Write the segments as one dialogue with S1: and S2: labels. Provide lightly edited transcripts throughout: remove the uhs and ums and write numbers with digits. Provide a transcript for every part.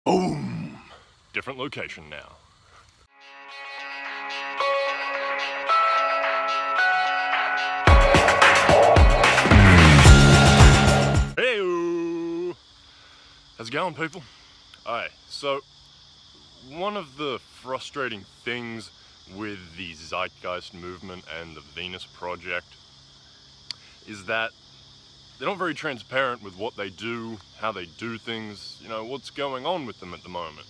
S1: Boom! Different location now. Hey-o! How's it going, people? Alright, so one of the frustrating things with the Zeitgeist movement and the Venus Project is that they're not very transparent with what they do, how they do things, you know, what's going on with them at the moment.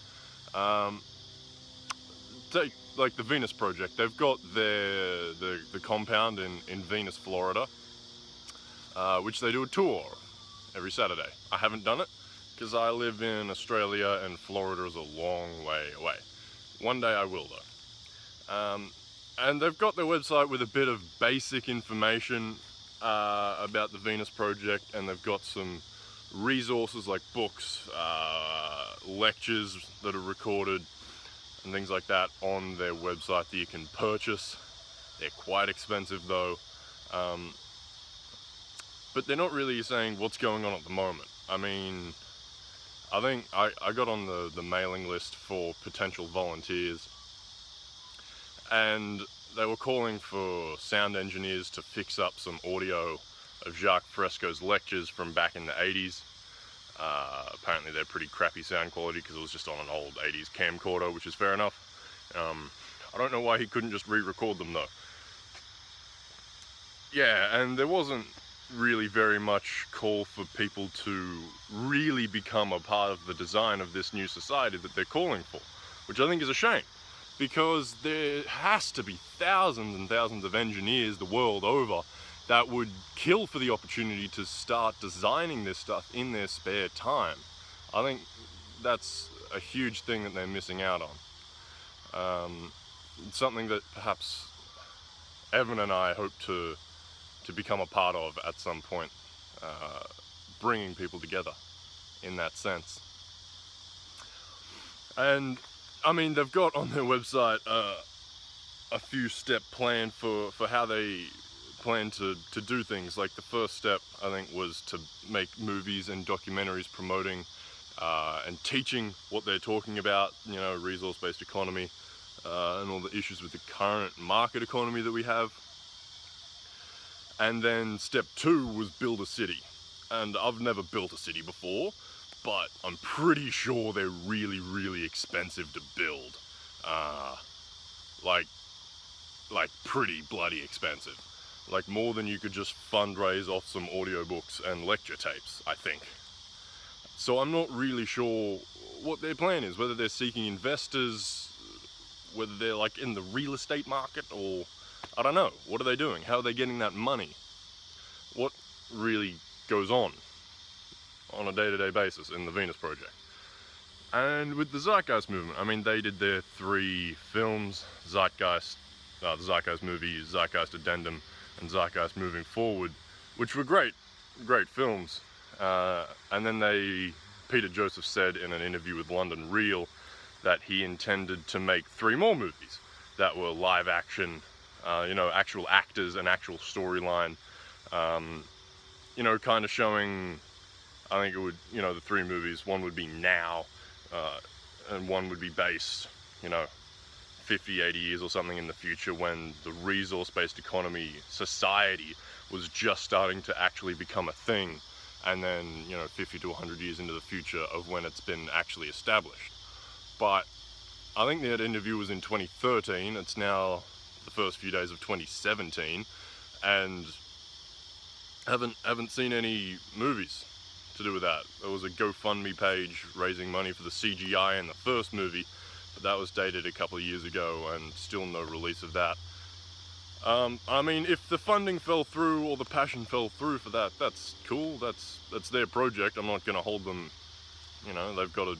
S1: Take, like, the Venus Project. They've got the compound in Venus, Florida, which they do a tour every Saturday. I haven't done it, because I live in Australia and Florida is a long way away. One day I will, though. And they've got their website with a bit of basic information about the Venus Project, and they've got some resources like books, lectures that are recorded, and things like that on their website that you can purchase. They're quite expensive though, but they're not really saying what's going on at the moment. I mean, I think I got on the mailing list for potential volunteers, and they were calling for sound engineers to fix up some audio of Jacques Fresco's lectures from back in the 80s. Apparently they're pretty crappy sound quality because it was just on an old 80s camcorder, which is fair enough. I don't know why he couldn't just re-record them though. Yeah, and there wasn't really very much call for people to really become a part of the design of this new society that they're calling for, which I think is a shame. Because there has to be thousands and thousands of engineers the world over that would kill for the opportunity to start designing this stuff in their spare time. I think that's a huge thing that they're missing out on. It's something that perhaps Evan and I hope to become a part of at some point, bringing people together in that sense. And I mean, they've got on their website a few step plan for how they plan to do things. Like the first step, I think, was to make movies and documentaries promoting and teaching what they're talking about, you know, resource-based economy and all the issues with the current market economy that we have. And then step 2 was build a city. And I've never built a city before, but I'm pretty sure they're really, really expensive to build. Like pretty bloody expensive. Like more than you could just fundraise off some audiobooks and lecture tapes, I think. So I'm not really sure what their plan is, whether they're seeking investors, whether they're like in the real estate market, or I don't know. What are they doing? How are they getting that money? What really goes on a day-to-day basis in the Venus Project? And with the Zeitgeist movement, I mean, they did their 3 films, Zeitgeist, the Zeitgeist movie, Zeitgeist Addendum, and Zeitgeist Moving Forward, which were great films. And then Peter Joseph said in an interview with London Real that he intended to make 3 more movies that were live action, you know, actual actors and actual storyline, you know, kind of showing, I think it would, you know, the 3 movies, one would be now, and one would be based, you know, 50, 80 years or something in the future, when the resource-based economy society was just starting to actually become a thing, and then, you know, 50 to 100 years into the future of when it's been actually established. But I think that interview was in 2013, it's now the first few days of 2017, and haven't seen any movies to do with that. There was a GoFundMe page raising money for the CGI in the first movie, but that was dated a couple of years ago and still no release of that. I mean, if the funding fell through or the passion fell through for that, that's cool, that's their project. I'm not going to hold them, you know, they've got to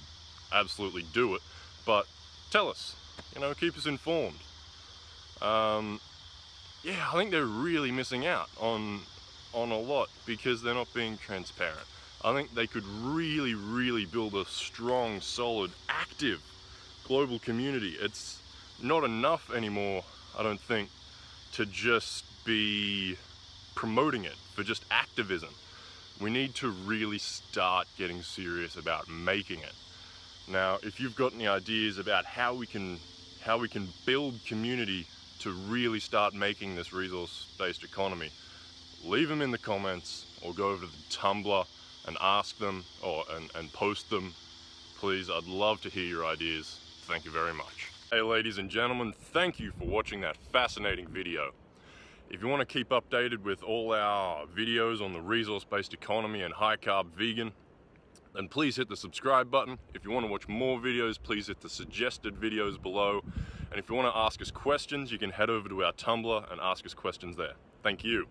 S1: absolutely do it, but tell us, you know, keep us informed. Yeah, I think they're really missing out on a lot because they're not being transparent. I think they could really, really build a strong, solid, active global community. It's not enough anymore, I don't think, to just be promoting it for just activism. We need to really start getting serious about making it. Now, if you've got any ideas about how we can build community to really start making this resource-based economy, leave them in the comments or go over to the Tumblr and ask them and post them. Please, I'd love to hear your ideas. Thank you very much. Hey ladies and gentlemen, thank you for watching that fascinating video. If you want to keep updated with all our videos on the resource-based economy and high-carb vegan, then please hit the subscribe button. If you want to watch more videos, please hit the suggested videos below. And if you want to ask us questions, you can head over to our Tumblr and ask us questions there. Thank you.